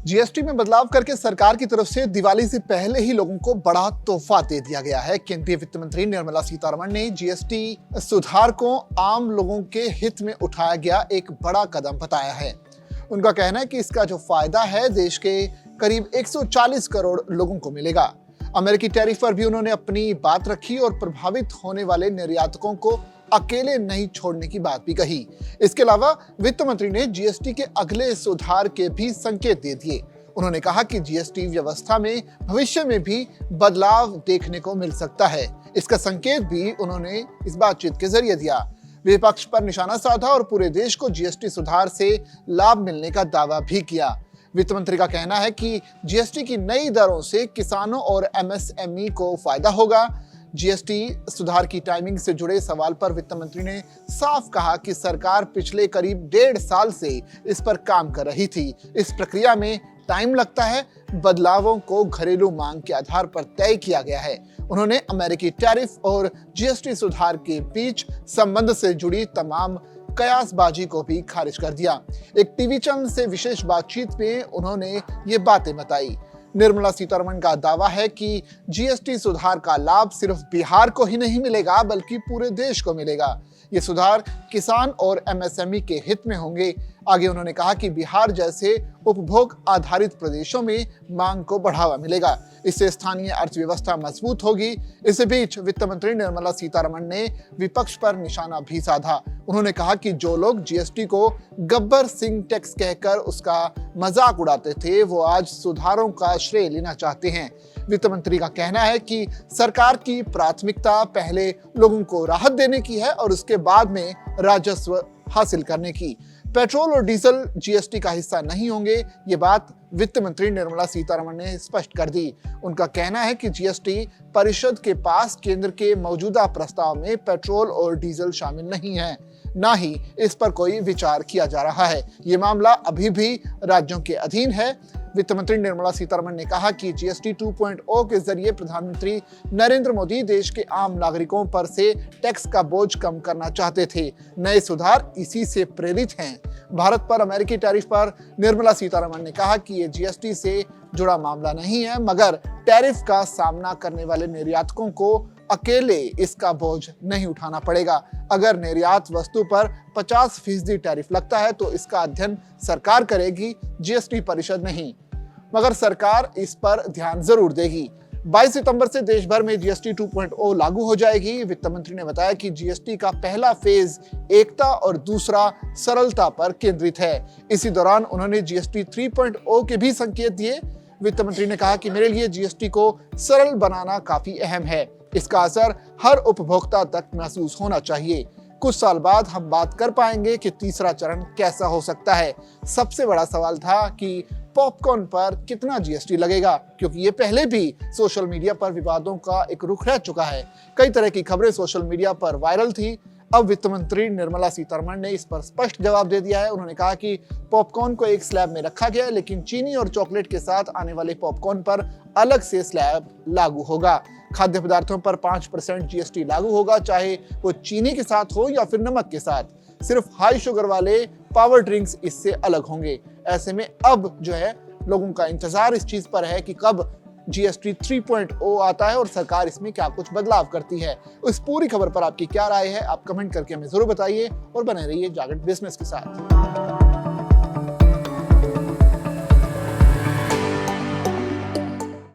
GST में बदलाव करके सरकार की तरफ से दिवाली से पहले ही लोगों को बड़ा तोहफा दे दिया गया है। केंद्रीय वित्त मंत्री निर्मला सीतारमण ने जीएसटी सुधार को आम लोगों के हित में उठाया गया एक बड़ा कदम बताया है। उनका कहना है कि इसका जो फायदा है देश के करीब 140 करोड़ लोगों को मिलेगा। अमेरिकी टैरिफ पर भी उन्होंने अपनी बात रखी और प्रभावित होने वाले निर्यातकों को अकेले नहीं छोड़ने की बात भी कही। इसके अलावा वित्त मंत्री ने जीएसटी के अगले सुधार के भी संकेत दे दिए। उन्होंने कहा कि जीएसटी व्यवस्था में भविष्य में भी बदलाव देखने को मिल सकता है। इसका संकेत भी उन्होंने इस बातचीत के जरिए दिया। विपक्ष पर निशाना साधा और पूरे देश को जीएसटी सुधार से लाभ मिलने का दावा भी किया। वित्त मंत्री का कहना है कि जीएसटी की नई दरों से किसानों और एमएसएमई को फायदा होगा। जीएसटी सुधार की टाइमिंग से जुड़े सवाल पर वित्त मंत्री ने साफ कहा कि सरकार पिछले करीब 1.5 साल से इस पर काम कर रही थी। इस प्रक्रिया में टाइम लगता है। बदलावों को घरेलू मांग के आधार पर तय किया गया है। उन्होंने अमेरिकी टैरिफ और जीएसटी सुधार के बीच संबंध से जुड़ी तमाम कयासबाजी को भी खारिज कर दिया। एक टीवी चैनल से विशेष बातचीत में उन्होंने ये बातें बताई। निर्मला सीतारमण का दावा है कि जीएसटी सुधार का लाभ सिर्फ बिहार को ही नहीं मिलेगा बल्कि पूरे देश को मिलेगा। ये सुधार किसान और एमएसएमई के हित में होंगे। आगे उन्होंने कहा कि बिहार जैसे उपभोग आधारित प्रदेशों में मांग को बढ़ावा मिलेगा। इससे स्थानीय अर्थव्यवस्था मजबूत होगी। इसी बीच वित्त मंत्री निर्मला सीतारमण ने विपक्ष पर निशाना भी साधा। उन्होंने कहा कि जो लोग जीएसटी को गब्बर सिंह टैक्स कहकर उसका मजाक उड़ाते थे वो आज सुधारों का श्रेय लेना चाहते हैं। वित्त मंत्री का कहना है कि सरकार की प्राथमिकता पहले लोगों को राहत देने की है और उसके बाद में राजस्व हासिल करने की। पेट्रोल और डीजल जीएसटी का हिस्सा नहीं होंगे, ये बात वित्त मंत्री निर्मला सीतारमण ने स्पष्ट कर दी। उनका कहना है कि जीएसटी परिषद के पास केंद्र के मौजूदा प्रस्ताव में पेट्रोल और डीजल शामिल नहीं है, ना ही इस पर कोई विचार किया जा रहा है। ये मामला अभी भी राज्यों के अधीन है। वित्त मंत्री निर्मला सीतारमण ने कहा कि जीएसटी 2.0 के जरिए प्रधानमंत्री नरेंद्र मोदी देश के आम नागरिकों पर से टैक्स का बोझ कम करना चाहते थे। नए सुधार इसी से प्रेरित हैं। भारत पर अमेरिकी टैरिफ पर निर्मला सीतारमण ने कहा कि ये जीएसटी से जुड़ा मामला नहीं है, मगर टैरिफ का सामना करने वाले निर्यातकों को अकेले इसका बोझ नहीं उठाना पड़ेगा। अगर निर्यात वस्तु पर 50% टैरिफ लगता है तो इसका अध्ययन सरकार करेगी, जीएसटी परिषद नहीं, मगर सरकार इस पर ध्यान जरूर देगी। 22 सितंबर से देश भर में जीएसटी 2.0 लागू हो जाएगी। वित्त मंत्री ने बताया कि जीएसटी का पहला फेज एकता और दूसरा सरलता पर केंद्रित है। इसी दौरान उन्होंने जीएसटी 3.0 के भी संकेत दिए। वित्त मंत्री ने कहा कि मेरे लिए जीएसटी को सरल बनाना काफी अहम है। इसका असर हर उपभोक्ता तक महसूस होना चाहिए। कुछ साल बाद हम बात कर पाएंगे कि तीसरा चरण कैसा हो सकता है। सबसे बड़ा सवाल था कि पॉपकॉर्न पर कितना जीएसटी लगेगा, क्योंकि ये पहले भी सोशल मीडिया पर विवादों का एक रुख रह चुका है। कई तरह की खबरें सोशल मीडिया पर वायरल थी। अब वित्त मंत्री निर्मला सीतारमण ने इस पर स्पष्ट जवाब दे दिया है। उन्होंने कहा कि पॉपकॉर्न को एक स्लैब में रखा गया है, लेकिन चीनी और चॉकलेट के साथ आने वाले पॉपकॉर्न पर अलग से स्लैब लागू होगा। खाद्य पदार्थों पर 5% जीएसटी लागू होगा, चाहे वो चीनी के साथ हो या फिर नमक के साथ। सिर्फ हाई शुगर वाले पावर ड्रिंक्स इससे अलग होंगे। ऐसे में अब जो है लोगों का इंतजार इस चीज पर है कि कब जीएसटी 3.0 आता है और सरकार इसमें क्या कुछ बदलाव करती है। इस पूरी खबर पर आपकी क्या राय है, आप कमेंट करके हमें जरूर बताइए और बने रहिए जागरण बिजनेस के साथ।